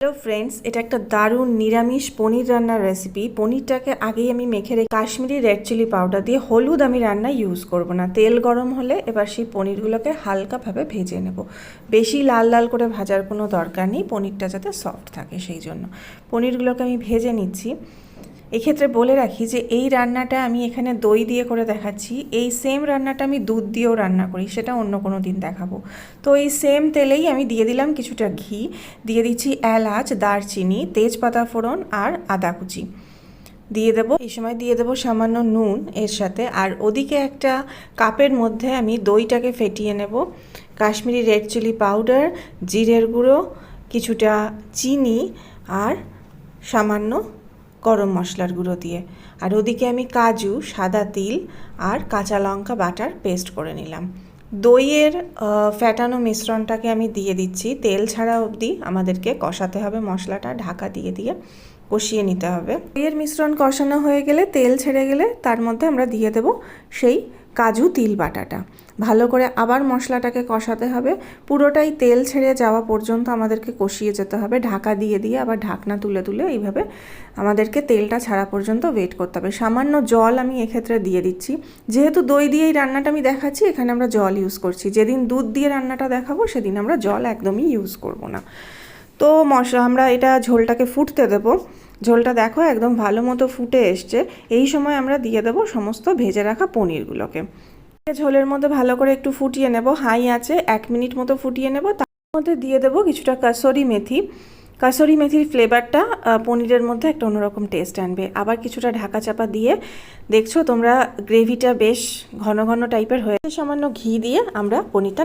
Hello friends, এটা একটা দারুণ নিরামিষ পনির রান্নার রেসিপি। পনিরটাকে আগেই আমি মেখে রেখে কাশ্মীরি রেড চিলি পাউডার দিয়ে হলুদ আমি রান্না ইউজ করব না। তেল গরম হলে এবার সেই পনিরগুলোকে হালকাভাবে ভেজে নেব। বেশি লাল লাল করে ভাজার কোনো দরকার নেই, পনিরটা যাতে সফট থাকে সেই জন্য পনিরগুলোকে আমি ভেজে নিচ্ছি। এক্ষেত্রে বলে রাখি যে এই রান্নাটা আমি এখানে দই দিয়ে করে দেখাচ্ছি, এই সেম রান্নাটা আমি দুধ দিয়েও রান্না করি, সেটা অন্য কোনো দিন দেখাবো। তো এই সেম তেলেই আমি দিয়ে দিলাম কিছুটা ঘি, দিয়ে দিচ্ছি এলাচ, দারচিনি, তেজপাতা ফোড়ন আর আদা কুচি দিয়ে দেবো। এই সময় দিয়ে দেবো সামান্য নুন এর সাথে। আর ওদিকে একটা কাপের মধ্যে আমি দইটাকে ফেটিয়ে নেব। কাশ্মীরি রেড চিলি পাউডার, জিরের গুঁড়ো, কিছুটা চিনি আর সামান্য গরম মশলার গুঁড়ো দিয়ে, আর ওদিকে আমি কাজু, সাদা তিল আর কাঁচা লঙ্কা বাটার পেস্ট করে নিলাম। দইয়ের ফ্যাটানো মিশ্রণটাকে আমি দিয়ে দিচ্ছি। তেল ছাড়া অবধি আমাদেরকে কষাতে হবে, মশলাটা ঢাকা দিয়ে দিয়ে কষিয়ে নিতে হবে। দইয়ের মিশ্রণ কষানো হয়ে গেলে, তেল ছেড়ে গেলে তার মধ্যে আমরা দিয়ে দেব সেই কাজু তিল বাটাটা। ভালো করে আবার মশলাটাকে কষাতে হবে, পুরোটাই তেল ছেড়ে যাওয়া পর্যন্ত আমাদেরকে কষিয়ে যেতে হবে। ঢাকা দিয়ে দিয়ে আবার ঢাকনা তুলে তুলে এইভাবে আমাদেরকে তেলটা ছাড়া পর্যন্ত ওয়েট করতে হবে। সামান্য জল আমি এক্ষেত্রে দিয়ে দিচ্ছি, যেহেতু দই দিয়েই রান্নাটা আমি দেখাচ্ছি, এখানে আমরা জল ইউজ করছি। যেদিন দুধ দিয়ে রান্নাটা দেখাবো সেদিন আমরা জল একদমই ইউজ করব না। তো আমরা এটা ঝোলটাকে ফুটতে দেবো। ঝোলটা দেখো একদম ভালো মতো ফুটে এসছে। এই সময় আমরা দিয়ে দেবো সমস্ত ভেজে রাখা পনিরগুলোকে। ঝোলের মধ্যে ভালো করে একটু ফুটিয়ে নেব, হাই আছে 1 মিনিট মতো ফুটিয়ে নেব। তার মধ্যে দিয়ে দেবো কিছুটা কাসুরি মেথি। কাসুরি মেথির ফ্লেভারটা পনিরের মধ্যে একটা অন্যরকম টেস্ট আনবে। আবার কিছুটা ঢাকা চাপা দিয়ে, দেখছো তোমরা গ্রেভিটা বেশ ঘন ঘন টাইপের হয়ে, সামান্য ঘি দিয়ে আমরা পনিরটা